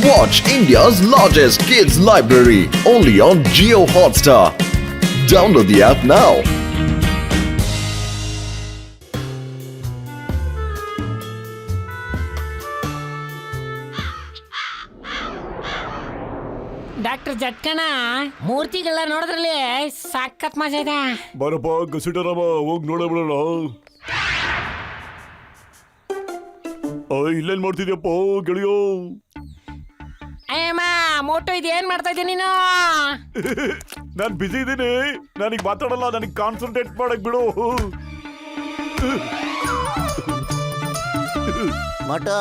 Watch India's largest kids library only on Jio Hotstar. Download the app now. Doctor ಜಟ್ಕಣ ಮೂರ್ತಿಗಳ ನೋಡಿದ್ರಲ್ಲಿ ಸಖತ್ ಮಜಾ ಇದೆ. ಬರಪ್ಪ ಗಸಿಟರಮ್ಮ ಹೋಗಿ ನೋಡಬಿಡೋಣ. ಇಲ್ಲೇನ್ ಮಾಡ್ತಿದ್ಯಪ್ಪ ಗೆಳೆಯೋ? ಅಯ್ಯಮ್ಮ ಮೋಟು ಇದೇನ್ ಮಾಡ್ತಾ ಇದ್ದೀನಿ ನೀನು? ನಾನ್ ಬಿಸಿ ಇದ್ದೀನಿ, ನನಗ್ ಮಾತಾಡಲ್ಲ, ನನಗ್ ಕಾನ್ಸಂಟ್ರೇಟ್ ಮಾಡಕ್ ಬಿಡು. ಮೋಟು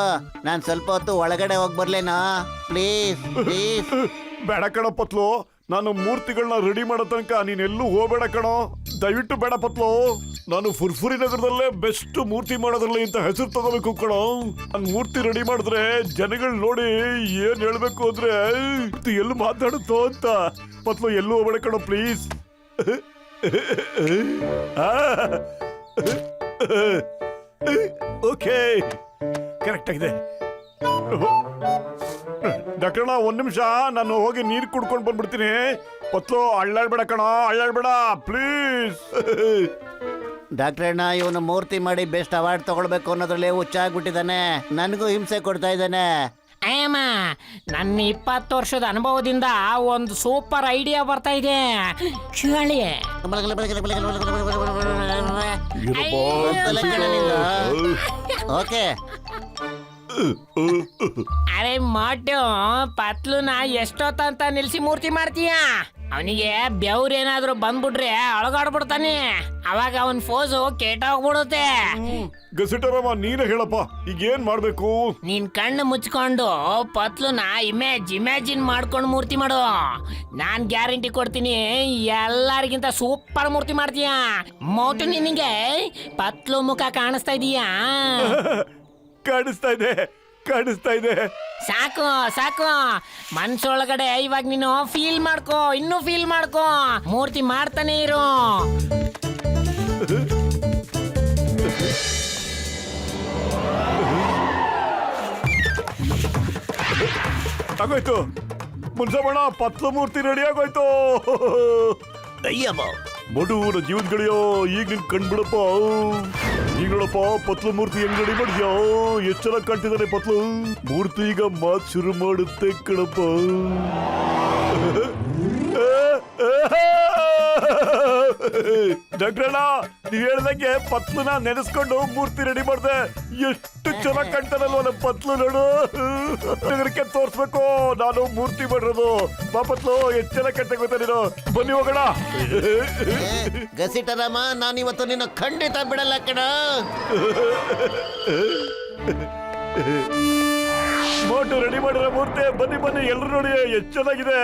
ನಾನ್ ಸ್ವಲ್ಪ ಹೊತ್ತು ಒಳಗಡೆ ಹೋಗಿ ಬರ್ಲೇನಾ ಪ್ಲೀಸ್ ಪ್ಲೀಸ್? ಬೇಡ ಕಣ ಪತ್ಲು, ನಾನು ಮೂರ್ತಿಗಳನ್ನ ರೆಡಿ ಮಾಡೋ ತನಕ ನೀನೆಲ್ಲೂ ಹೋಗ್ಬೇಡ ಕಣೋ, ದಯವಿಟ್ಟು ಬೇಡ ಪತ್ಲು. ನಾನು ಫುರ್ಫುರಿ ನಗರದಲ್ಲೇ ಬೆಸ್ಟ್ ಮೂರ್ತಿ ಮಾಡೋದ್ರಲ್ಲಿ ಅಂತ ಹೆಸರು ತಗೋಬೇಕು ಕಣೋ. ನನ್ ಮೂರ್ತಿ ರೆಡಿ ಮಾಡಿದ್ರೆ ಜನಗಳು ನೋಡಿ ಏನ್ ಹೇಳ್ಬೇಕು ಅಂದ್ರೆ ಎಲ್ಲಿ ಮಾತಾಡುತ್ತೋ ಅಂತ. ಪತ್ಲು ಎಲ್ಲೂ ಹೋಗ್ಬೇಡ ಕಣೋ ಪ್ಲೀಸ್. ಓಕೆ, ಕರೆಕ್ಟ್ ಆಗಿದೆ. ಡಾಕ್ಟರ್ಣ ಒಂದ್ ನಿಮಿಷ, ನಾನು ಹೋಗಿ ನೀರು ಕುಡ್ಕೊಂಡು ಬಂದ್ಬಿಡ್ತೀನಿ. ಪತ್ಲು ಅಳ್ಳಾಡ್ಬೇಡ ಕಣ, ಅಳ್ಳಾಡ್ಬೇಡ ಪ್ಲೀಸ್. ಡಾಕ್ಟರ್ ಅಣ್ಣ ಇವನು ಮೂರ್ತಿ ಮಾಡಿ ಬೆಸ್ಟ್ ಅವಾರ್ಡ್ ತಗೊಳ್ಬೇಕು ಅನ್ನೋದ್ರಲ್ಲಿ ಹುಚ್ಚಾಗ್ಬಿಟ್ಟಿದ್ದಾನೆ, ನನಗೂ ಹಿಂಸೆ ಕೊಡ್ತಾ ಇದ್ದಾನೆ. ಅಯ್ಯಮ್ಮ ನನ್ನ 20 ವರ್ಷದ ಅನುಭವದಿಂದ ಒಂದು ಸೂಪರ್ ಐಡಿಯಾ ಬರ್ತಾ ಇದೆ, ಕೇಳಿ. ಓಕೆ, ಅರೆ ಮಾಟು ಪತ್ಲುನ ಎಷ್ಟೊತ್ತಂತ ನಿಲ್ಸಿ ಮೂರ್ತಿ ಮಾಡ್ತೀಯ? ಅವನಿಗೆ ಬೆವ್ರೇನಾದ್ರೂ ಬಂದ್ಬಿಟ್ರೆ ಅಳಗಾಡ್ಬಿಡ್ತಾನೆ, ಅವಾಗ ಅವನ್ ಫೋಸು ಕೆಟ್ಟೋಗ್ಬಿಡುತ್ತೆ. ಗಸಿಟರಮ್ಮ ನೀನೇ ಹೇಳಪ್ಪ, ಈಗ ಏನ್ ಮಾಡ್ಬೇಕು? ನೀನ್ ಕಣ್ಣು ಮುಚ್ಕೊಂಡು ಪತ್ಲುನ ಇಮ್ಯಾಜಿನ್ ಮಾಡ್ಕೊಂಡು ಮೂರ್ತಿ ಮಾಡು. ನಾನ್ ಗ್ಯಾರಂಟಿ ಕೊಡ್ತೀನಿ, ಎಲ್ಲರಿಗಿಂತ ಸೂಪರ್ ಮೂರ್ತಿ ಮಾಡ್ತೀಯ. ಮೋಟು ನಿನಗೆ ಪತ್ಲು ಮುಖ ಕಾಣಿಸ್ತಾ ಇದೀಯಾ? ಕಾಣಿಸ್ತಾ ಇದೆ, ಕಾಣಿಸ್ತಾ ಇದೆ. ಸಾಕು ಸಾಕು, ಮನ್ಸೊಳಗಡೆ ಇವಾಗ ನೀನು ಫೀಲ್ ಮಾಡ್ಕೋ, ಇನ್ನೂ ಫೀಲ್ ಮಾಡ್ಕೋ, ಮೂರ್ತಿ ಮಾಡ್ತಾನೆ ಇರು. ಆಗೋಯ್ತು ಮುನ್ಸಬಣ್ಣ, ಪತ್ಲು ಮೂರ್ತಿ ರೆಡಿ ಆಗೋಯ್ತು. ಅಯ್ಯಮ್ಮ ಮಡು ನನ್ನ ಜೀವನ ಗೆಳೆಯೋ, ಈಗ ನಿನ್ ಕಂಡ್ಬಿಡಪ್ಪ. ಈಗ ನೋಡಪ್ಪ ಪತ್ಲು ಮೂರ್ತಿ ಹೆಂಗ್ ರೆಡಿ ಮಾಡಿದ್ಯಾ, ಎಷ್ಟು ಚೆನ್ನಾಗಿ ಕಾಣ್ತಿದ್ದಾನೆ ಪತ್ಲು ಮೂರ್ತಿ. ಈಗ ಮಾತು ಶುರು ಮಾಡುತ್ತೆ ಕಣಪ್ಪ. ಡಾಕ್ಟ್ರಣ್ಣ ನೀವ್ ಹೇಳ್ದಂಗೆ ಪತ್ಲುನ ನೆನೆಸ್ಕೊಂಡು ಮೂರ್ತಿ ರೆಡಿ ಮಾಡ್ದೆ. ಎಷ್ಟು ಚೆನ್ನಾಗಿ ಕಾಣ್ತಾನಲ್ವ ನಮ್ಮ ಪತ್ಲು, ನೋಡು. ನಗರಕ್ಕೆ ತೋರ್ಸ್ಬೇಕು ನಾನು ಮೂರ್ತಿ ಮಾಡಿರೋದು. ಬಾ ಪತ್ಲು, ಎಷ್ಟು ಚೆನ್ನಾಗಿ ಕಾಣ್ತಾ ಗೊತ್ತಾ ನೀನು. ಬನ್ನಿ ಹೋಗೋಣ. ಗಸಿಟರಾಮ, ನಾನಿವತ್ತು ನಿನ್ನ ಖಂಡಿತ ಬಿಡಲ್ಲ ಕಣ. ಮೋಟು ರೆಡಿ ಮಾಡಿರೋ ಮೂರ್ತಿ, ಬನ್ನಿ ಬನ್ನಿ ಎಲ್ರು ನೋಡಿ ಎಷ್ಟು ಚೆನ್ನಾಗಿದೆ.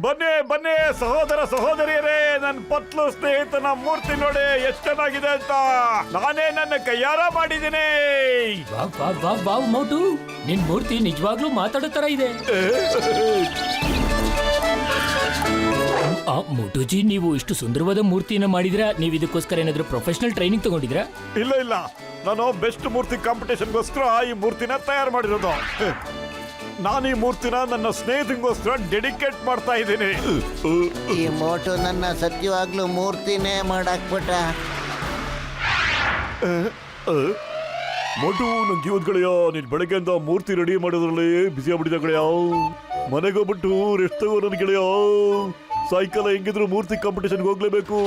ಬನ್ನಿ ಬನ್ನಿ ಸಹೋದರ ಸಹೋದರಿಯರೇ, ನನ್ನ ಪತ್ಲು ಸ್ನೇಹಿತನ ಮೂರ್ತಿ ನೋಡಿ ಎಷ್ಟು ಚೆನ್ನಾಗಿದೆ ಅಂತ ನಾನೇ ನನ್ನ ಕೈಯಾರ ಮಾಡಿದ್ದೀನಿ. ವಾವ್ ಮೋಟು, ನಿನ್ ಮೂರ್ತಿ ನಿಜವಾಗ್ಲೂ ಮಾತಾಡೋ ತರ ಇದೆ. ಮೋಟುಜಿ, ನೀವು ಇಷ್ಟು ಸುಂದರವಾದ ಮೂರ್ತಿನ ಮಾಡಿದ್ರಾ? ನೀವು ಇದಕ್ಕೋಸ್ಕರ ಏನಾದ್ರು ಪ್ರೊಫೆಷನಲ್ ಟ್ರೈನಿಂಗ್ ತಗೊಂಡಿದ್ರಾ? ಇಲ್ಲ ಇಲ್ಲ, ನಾನು ಬೆಸ್ಟ್ ಮೂರ್ತಿ ಕಾಂಪಿಟೇಷನ್ಗೋಸ್ಕರ ಈ ಮೂರ್ತಿನ ತಯಾರು ಮಾಡಿರೋದು. ನಾನು ಈ ಮೂರ್ತಿನ ನನ್ನ ಸ್ನೇಹಿತನಿಗೋಸ್ಕರ ಡೆಡಿಕೇಟ್ ಮಾಡ್ತಾ ಇದ್ದೀನಿ. ಈ ಮೋಟು ನನ್ನ ಸತ್ಯವಾಗ್ಲೂ ಮೂರ್ತಿನೇ ಮಾಡಾಕ್ಬಿಟ್ಟ. ಮೋಟು ನನ್ನ ಜೀವದ ಗೆಳೆಯ, ನೀನ್ ಬೆಳಗ್ಗೆಯಿಂದ ಮೂರ್ತಿ ರೆಡಿ ಮಾಡೋದ್ರಲ್ಲಿ ಬಿಸಿ ಆಗ್ಬಿಟ್ಟಿದ್ದ ಗೆಳೆಯ. ಮನೆಗೆ ಹೋಗ್ಬಿಟ್ಟು ರೆಸ್ಟ್ ತಗೋ ನನ್ನ ಗೆಳೆಯ. ಸಾಯಂಕಾಲ ಹೆಂಗಿದ್ರು ಮೂರ್ತಿ ಕಾಂಪಿಟೇಷನ್ಗೆ ಹೋಗ್ಲೇಬೇಕು.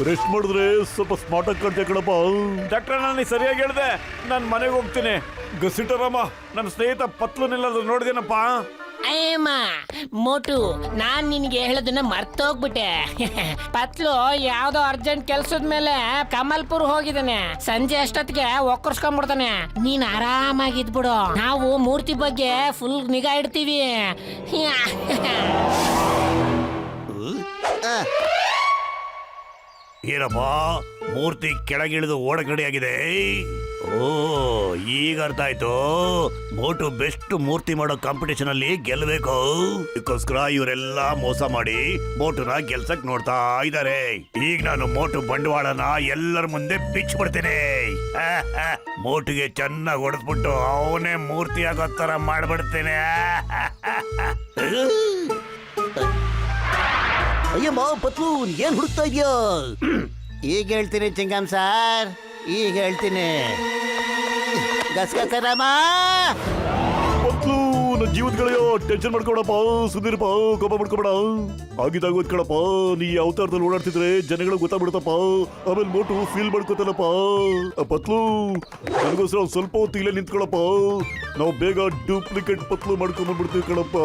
ರೆಸ್ಟ್ ಮಾಡಿದ್ರೆ ಸ್ವಲ್ಪ ಸ್ಮಾರ್ಟ್ ಆಗಿ ಕಾಣ್ತೀಯ ಕಣಪ್ಪ. ಡಾಕ್ಟರ್ ನಾನು ಸರಿಯಾಗಿ ಹೇಳ್ದೆ, ನಾನು ಮನೆಗೆ ಹೋಗ್ತೀನಿ. ಗಸಿಟರಮ್ಮ, ನನ್ನ ಸ್ನೇಹಿತ ಪತ್ಲುನೆಲ್ಲಾದ್ರೂ ನೋಡಿದೇನಪ್ಪ? ಅಯ್ಯಮ್ಮ ಮೋಟು, ನಾನ್ ನಿನ್ಗೆ ಹೇಳೋದನ್ನ ಮರ್ತೋಗ್ಬಿಟ್ಟೆ. ಪತ್ಲು ಯಾವ್ದೋ ಅರ್ಜೆಂಟ್ ಕೆಲ್ಸದ ಮೇಲೆ ಕಮಲ್ಪುರ್ ಹೋಗಿದ್ದಾನೆ. ಸಂಜೆ ಅಷ್ಟೊತ್ತಿಗೆ ಒಕ್ಕರ್ಸ್ಕೊಂಡ್ಬಿಡ್ತಾನೆ. ನೀನ್ ಆರಾಮಾಗಿದ್ಬಿಡು, ನಾವು ಮೂರ್ತಿ ಬಗ್ಗೆ ಫುಲ್ ನಿಗಾ ಇಡ್ತೀವಿ. ಏನಪ್ಪ ಮೂರ್ತಿ ಕೆಳಗಿಳಿದು ಓಡಗಡೆಯಾಗಿದೆ. ಓ, ಈಗ ಈಗ ಅರ್ಥ ಆಯ್ತು. ಮೋಟು ಬೆಸ್ಟ್ ಮೂರ್ತಿ ಮಾಡೋ ಕಾಂಪಿಟೇಷನ್ ಅಲ್ಲಿ ಗೆಲ್ಲಬೇಕು. ಇದಕ್ಕೋಸ್ಕರ ಇವರೆಲ್ಲ ಮೋಸ ಮಾಡಿ ಮೋಟುನ ಗೆಲ್ಸಕ್ ನೋಡ್ತಾ ಇದ್ದಾರೆ. ಈಗ ನಾನು ಮೋಟು ಬಂಡವಾಳನ ಎಲ್ಲರ ಮುಂದೆ ಬಿಚ್ಚಿಬಿಡ್ತೇನೆ. ಮೋಟುಗೆ ಚೆನ್ನಾಗಿ ಹೊಡೆದ್ಬಿಟ್ಟು ಅವನೇ ಮೂರ್ತಿ ಆಗೋ ತರ ಮಾಡ್ಬಿಡ್ತೇನೆ. ಅಯ್ಯಮ್ಮ ಪತ್ಲು ಏನ್ ಹುಡುಕ್ತಾ ಇದೆಯಾ? ಈಗ ಹೇಳ್ತೀನಿ ಚಿಂಗಂ ಸಾರ್, ಈಗ ಹೇಳ್ತೀನಿ. ಗಸ್ಕರಾಮ ಪತ್ಲು ನನ್ನ ಜೀವದ್ಗಳಯ್ಯೋ, ಟೆನ್ಷನ್ ಮಾಡ್ಕೊಡಪ್ಪ, ಸುಧೀರಪ್ಪ, ಕೋಪ ಮಾಡ್ಕೊಬೇಡ. ಆಗಿದಾಗೋದ್ ಕಣಪ್ಪ, ನೀ ಅವತಾರದಲ್ಲಿ ಓಡಾಡ್ತಿದ್ರೆ ಜನಗಳಿಗೆ ಗೊತ್ತಾಗ್ಬಿಡುತ್ತಪ್ಪ. ಆಮೇಲೆ ಮೋಟು ಫೀಲ್ ಮಾಡ್ಕೋತಾನಪ್ಪ. ಪತ್ಲು ನನಗೋಸ್ಕರ ಸ್ವಲ್ಪ ಹೊತ್ತು ಇಲ್ಲೇ ನಿಂತ್ಕೊಳಪ್ಪ. ನಾವು ಬೇಗ ಡೂಪ್ಲಿಕೇಟ್ ಪತ್ಲು ಮಾಡ್ಕೊಂಡ್ಬಿಡ್ತೀವಿ ಕಣಪ್ಪ.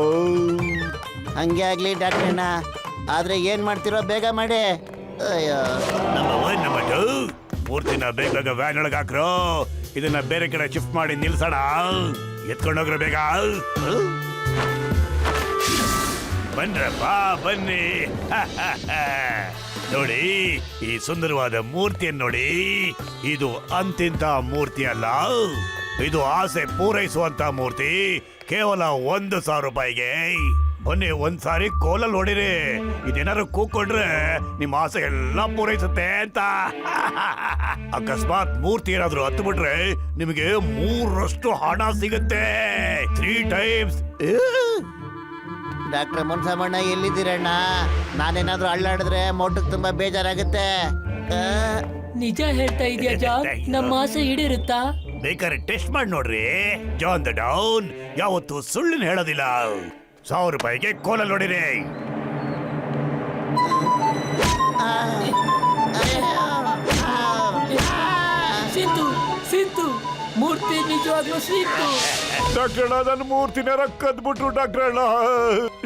ಹಂಗೆ ಆಗ್ಲಿ ಡಾಕ್ಟರ್ ಅಣ್ಣ, ಆದ್ರೆ ಏನ್ ಮಾಡ್ತಿರೋ ಬೇಗ ಮಾಡಿ. ಅಯ್ಯೋ ನಂಬರ್ 1 ನಂಬರ್ 2 ಮೂರ್ತಿನ ಬೇಗ ಬೇಗ ವ್ಯಾನ್ ಒಳಗೆ ಹಾಕ್ರೋ. ಇದನ್ನ ಬೇರೆ ಕಡೆ ಶಿಫ್ಟ್ ಮಾಡಿ ನಿಲ್ಸೋಣ. ಎತ್ಕೊಂಡೋಗ್ರ ಬೇಗ. ಬನ್ರಪ್ಪ ಬನ್ನಿ. ನೋಡಿ ಈ ಸುಂದರವಾದ ಮೂರ್ತಿಯನ್ನು ನೋಡಿ. ಇದು ಅಂತಿಂತ ಮೂರ್ತಿ ಅಲ್ಲ, ಇದು ಆಸೆ ಪೂರೈಸುವಂತ ಮೂರ್ತಿ. ಕೇವಲ 1,000 ರೂಪಾಯಿಗೆ. ಮೊನ್ನೆ ಒಂದ್ಸಾರಿ ಕೋಲಲ್ಲಿ ಹೊಡಿರಿ, ಇದೇನಾದ್ರು ಕೂಕೊಂಡ್ರೆ ನಿಮ್ಮ ಆಸೆ ಎಲ್ಲ ಪೂರೈಸುತ್ತೆ ಅಂತ. ಅಕಸ್ಮಾತ್ ಮೂರ್ತಿ ಏನಾದ್ರು ಹತ್ತು ಬಿಟ್ರೆ ನಿಮಗೆ 3ರಷ್ಟು ಹಣ ಸಿಗುತ್ತೆ. 3 ಟೈಮ್ಸ್. ಡಾಕ್ಟರ್ ಮುನ್ಸಮಣ್ಣ ಎಲ್ಲಿದ್ದೀರಣ್ಣ? ನಾನೇನಾದ್ರೂ ಅಳ್ಳಾಡಿದ್ರೆ ಮೋಟಕ್ಕೆ ತುಂಬಾ ಬೇಜಾರಾಗುತ್ತೆ. ನಿಜ ಹೇಳ್ತಾ ಇದೆಯಾ ಜಾನ್? ನಮ್ಮ ಆಸೆ ಈಡೇರುತ್ತಾ? ಬೇಕಾದ್ರೆ ಟೆಸ್ಟ್ ಮಾಡಿ ನೋಡ್ರಿ. ಜಾನ್ ದ ಡೌನ್ ಯಾವತ್ತು ಸುಳ್ಳಿನ ಹೇಳೋದಿಲ್ಲ. 100 ರೂಪಾಯಿಗೆ ಕೋಲಲ್ಲಿ ಹೊಡಿರಿ. ಸಿಂತು ಸಿಂತು ಮೂರ್ತಿ ನಿಜವಾಗ್ಲೂ ಸಿಂತು. ಡಾಕ್ಟರ್ ಅಣ್ಣ, ನನ್ನ ಮೂರ್ತಿನ ಕದ್ಬಿಟ್ರು ಡಾಕ್ಟರ್ ಅಣ್ಣ.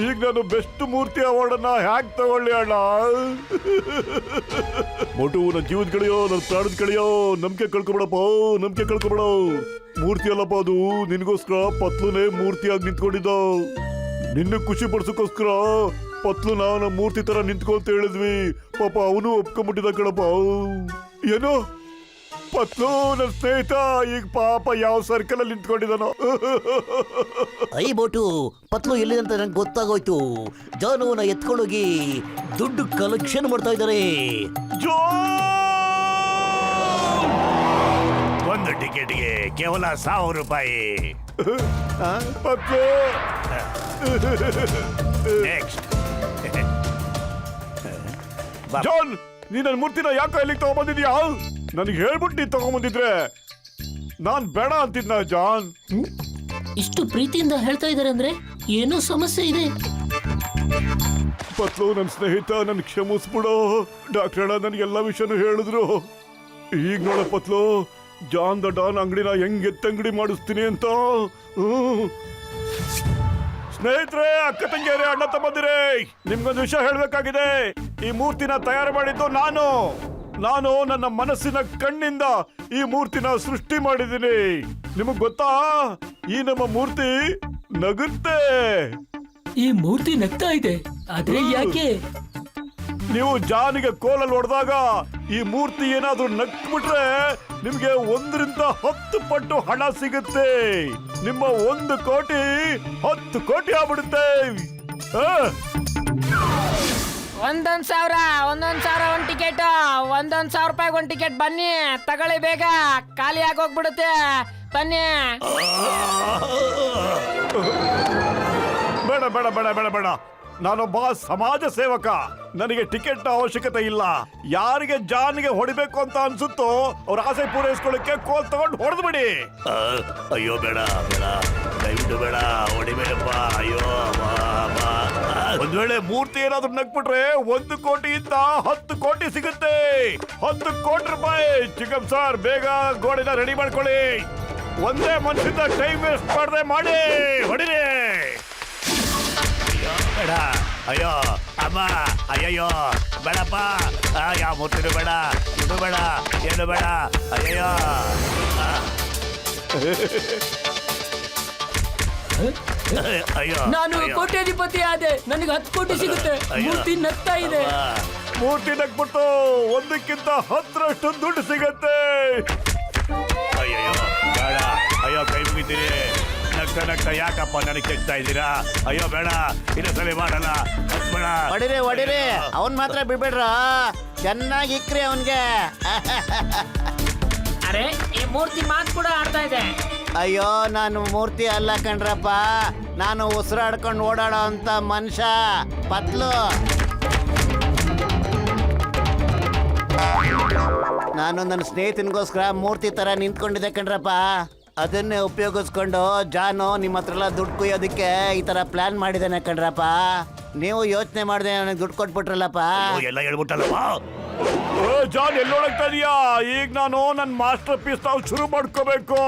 ಈಗ ನಾನು ಬೆಸ್ಟ್ ಮೂರ್ತಿ ಅವಾರ್ಡ್ ಅನ್ನ ಹ್ಯಾಕ್ ತಗೊಳ್ಳಿ ಅಣ್ಣ? ಮೋಟು ನನ್ನ ಜೀವದ ಕಳೆಯೋ, ನನ್ನ ಪ್ರಾಣದ ಕಳೆಯೋ, ನಂಬಿಕೆ ಕಳ್ಕೊಬೇಡಪ್ಪ, ನಂಬಿಕೆ ಕಳ್ಕೊಬೇಡ. ಮೂರ್ತಿ ಅಲ್ಲಪ್ಪ ಅದು, ನಿನ್ಗೋಸ್ಕರ ಪತ್ಲುನೇ ಮೂರ್ತಿಯಾಗಿ ನಿಂತ್ಕೊಂಡಿದ್ದ. ನಿನ್ನ ಖುಷಿ ಪಡಿಸೋಕೋಸ್ಕರ ಪತ್ಲುನ ನಮ್ಮ ಮೂರ್ತಿ ತರ ನಿಂತ್ಕೊ ಅಂತ ಹೇಳಿದ್ವಿ. ಪಾಪ ಅವನು ಒಪ್ಕೊಂಡ್ಬಿಟ್ಟಿದ್ದ ಕಣಪ್ಪ. ಏನೋ ಪತ್ಲು ನನ್ನ ಸ್ನೇಹಿತ ಈಗ ಪಾಪ ಯಾವ ಸರ್ಕಲ್ ಅಲ್ಲಿ ನಿಂತ್ಕೊಂಡಿದ್ದಾನೋ. ಐ ಮೋಟು, ಪತ್ಲು ಎಲ್ಲಿದೆ ಅಂತ ನಂಗೆ ಗೊತ್ತಾಗೋಯ್ತು. ಜಾನುವನ್ನ ಎತ್ಕೊಂಡೋಗಿ ದುಡ್ಡು ಕಲೆಕ್ಷನ್ ಮಾಡ್ತಾ ಇದ್ದಾರೆ. ಒಂದು ಟಿಕೆಟ್ಗೆ ಕೇವಲ 1,000 ರೂಪಾಯಿ. ಪತ್ಲು ನೆಕ್ಸ್ಟ್. ಜಾನ್, ನೀ ನನ್ನ ಮೂರ್ತಿನ ಯಾಕೆ ಇಲ್ಲಿಗೆ ತಗೊಂಡ್ಬಂದಿದ್ಯಾ? ನನಗೆ ಹೇಳ್ಬಿಟ್ಟು ನೀನ್ ತಗೊಂಡ್ಬಂದಿದ್ರೆ ನಾನ್ ಬೇಡ ಅಂತಿದ್ನ ಜಾನ್. ಇಷ್ಟು ಪ್ರೀತಿಯಿಂದ ಹೇಳ್ತಾ ಇದಾರೆ ಅಂದ್ರೆ ಏನೋ ಸಮಸ್ಯೆ ಇದೆ. ಪತ್ಲು ನನ್ನ ಸ್ನೇಹಿತ, ನನ್ ಕ್ಷಮಿಸ್ಬಿಡು. ಡಾಕ್ಟರ್ ಅಣ್ಣ ನನ್ಗೆಲ್ಲ ವಿಷಯನೂ ಹೇಳಿದ್ರು. ಈಗ ನೋಡ ಪತ್ಲು, ಜಾನ್ ದ ಡಾನ್ ಅಂಗಡಿನ ಹೆಂಗ್ ಎತ್ತಂಗಡಿ ಮಾಡಿಸ್ತೀನಿ ಅಂತ. ಸ್ನೇಹಿತರೆ, ಅಕ್ಕ ತಂಗಿಯರೇ, ಅಣ್ಣ ತಮ್ಮಂದಿರೇ, ನಿಮ್ಗೊಂದು ವಿಷಯ ಹೇಳ್ಬೇಕಾಗಿದೆ. ಈ ಮೂರ್ತಿನ ತಯಾರು ಮಾಡಿದ್ದು ನಾನು ನನ್ನ ಮನಸ್ಸಿನ ಕಣ್ಣಿಂದ ಈ ಮೂರ್ತಿನ ಸೃಷ್ಟಿ ಮಾಡಿದ್ದೀನಿ. ನಿಮಗ್ ಗೊತ್ತಾ, ಈ ನಮ್ಮ ಮೂರ್ತಿ ನಗುತ್ತೆ. ಈ ಮೂರ್ತಿ ನಗ್ತಾ ಇದೆ, ಆದ್ರೆ ಯಾಕೆ? ನೀವು ಜಾನಿಗೆ ಕೋಲಲ್ಲಿ ಹೊಡೆದಾಗ ಈ ಮೂರ್ತಿ ಏನಾದ್ರೂ ನಕ್ಬಿಟ್ರೆ ನಿಮ್ಗೆ 1ರಿಂದ 10 ಪಟ್ಟು ಹಣ ಸಿಗುತ್ತೆ. ನಿಮ್ಮ 1 ಕೋಟಿ 10 ಕೋಟಿ ಆಗ್ಬಿಡುತ್ತೆ. ಒಂದೊಂದ್ ಸಾವಿರ ಒಂದ್ ಟಿಕೆಟ್, 1,000 ರೂಪಾಯಿಗೆ 1 ಟಿಕೆಟ್. ಬನ್ನಿ ತಗೊಳ್ಳಿ ಬೇಗ, ಖಾಲಿ ಆಗೋಗ್ಬಿಡುತ್ತೆ. ಬನ್ನಿ. ಬೇಡ ಬೇಡ ಬೇಡ ಬೇಡ ಬೇಡ, ನಾನೊಬ್ಬ ಸಮಾಜ ಸೇವಕ. ನನಗೆ ಟಿಕೆಟ್ ಅವಶ್ಯಕತೆ ಇಲ್ಲ. ಯಾರಿಗೆ ಜಾನ್ಗೆ ಹೊಡಿಬೇಕು ಅಂತ ಅನ್ಸುತ್ತೋ ಅವ್ರ ಆಸೆ ಪೂರೈಸ್ಕೊಳ್ಳಕ್ಕೆ ಕೋಲ್ ತಗೊಂಡು ಹೊಡೆದು ಬಿಡಿ. ಅಯ್ಯೋ ಬೇಡ ಬೇಡ, ದಯವಿಟ್ಟು ಬೇಡ, ಹೊಡಿಬೇಡಪ್ಪ. ಅಯ್ಯೋ ಒಂದ್ ವೇಳೆ ಮೂರ್ತಿ ಏನಾದ್ರೂ ನಕ್ಬಿಟ್ರೆ 1 ಕೋಟಿಯಿಂದ 10 ಕೋಟಿ ಸಿಗುತ್ತೆ. 10 ಕೋಟಿ ರೂಪಾಯಿ. ಚಿಕ್ಕಂ ಸರ್, ಬೇಗ ಗೋಡೆನ ರೆಡಿ ಮಾಡ್ಕೊಳ್ಳಿ. ಒಂದೇ ಮನುಷ್ಯದ ಟೈಮ್ ವೇಸ್ಟ್ ಮಾಡದೆ ಮಾಡಿ ಹೊಡಿರಿ. ಬೇಡ. ಅಯ್ಯೋ ಅಮ್ಮ, ಅಯ್ಯಯ್ಯೋ ಬೇಡಪ್ಪ. ಯಾವ ಮೂರ್ತಿನೂ ಬೇಡ, ಇದು ಬೇಡ, ಏನು ಬೇಡ. ಅಯ್ಯಯ್ಯೋ ಅಯ್ಯೋ, ನಾನು ಅಯ್ಯೋ. ಕೋಟ್ಯಾಧಿಪತಿ ಆದೆ, ನನಗೆ 10 ಕೋಟಿ ಸಿಗುತ್ತೆ. ಅಯ್ಯೋ. ಮೂರ್ತಿ ನಗ್ತಾ ಇದೆ. ಮೂರ್ತಿ ನಕ್ಬಿಟ್ಟು 1ಕ್ಕಿಂತ 10ರಷ್ಟು ದುಡ್ಡು ಸಿಗತ್ತೆ. ಅಯ್ಯಯ್ಯೋ ಬೇಡ. ಅಯ್ಯೋ ನಗ್ತಾ ಯಾಕಪ್ಪ ನನಗೆ ತೆಗ್ತಾ ಇದ್ದೀರಾ? ಅಯ್ಯೋ ಬೇಡ, ಇನ್ನೊಂದ್ಸಲಿ ಮಾಡಲ್ಲ, ಬೇಡ. ಹೊಡಿರಿ ಅವನ್ ಮಾತ್ರ ಬಿಡ್ಬೇಡ್ರ, ಚೆನ್ನಾಗಿ ಇಕ್ರಿ ಅವನ್ಗೆ. ಅರೆ ಈ ಮೂರ್ತಿ ಮಾತು ಕೂಡ ಆಡ್ತಾ ಇದೆ. ಅಯ್ಯೋ ನಾನು ಮೂರ್ತಿ ಅಲ್ಲ ಕಣ್ರಪ್ಪ, ನಾನು ಉಸಿರಾಡ್ಕೊಂಡು ಓಡಾಡೋ ಅಂತ ಮನುಷ್ಯ ಪತ್ಲು. ನಾನು ನನ್ನ ಸ್ನೇಹಿತನಿಗೋಸ್ಕರ ಮೂರ್ತಿ ತರ ನಿಂತ್ಕೊಂಡಿದ್ದೆ ಕಣ್ರಪ್ಪ. ಅದನ್ನೇ ಉಪಯೋಗಿಸ್ಕೊಂಡು ಜಾನು ನಿಮ್ಮ ಹತ್ರ ಎಲ್ಲ ದುಡ್ಡು ಕುಯ್ಯೋದಕ್ಕೆ ಈ ತರ ಪ್ಲಾನ್ ಮಾಡಿದ್ದೇನೆ ಕಣ್ರಪ್ಪ. ನೀವು ಯೋಚನೆ ಮಾಡಿದೆ ನನಗೆ ದುಡ್ಡು ಕೊಟ್ಬಿಟ್ರಲ್ಲಪ್ಪ. ಓ, ಎಲ್ಲ ಹೇಳ್ಬಿಟ್ಟಲ್ಲಪ್ಪ. ಜಾನ್ ಎಲ್ಲೋಡಕ್ತಾ ಇದೀಯಾ? ಈಗ ನಾನು ನನ್ನ ಮಾಸ್ಟರ್ ಪೀಸ್ ನಾವು ಶುರು ಮಾಡ್ಕೋಬೇಕು.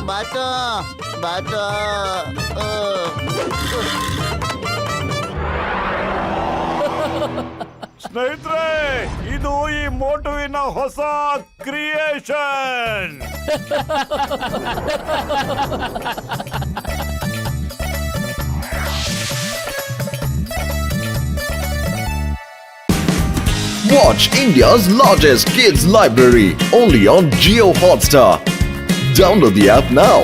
ಬಾತು ಬಾತು ಸ್ನೇಹಿತರೆ, ಇದು ಈ ಮೋಟುವಿನ ಹೊಸ creation. Watch India's largest kids library only on Geo Hotstar. Download the app now.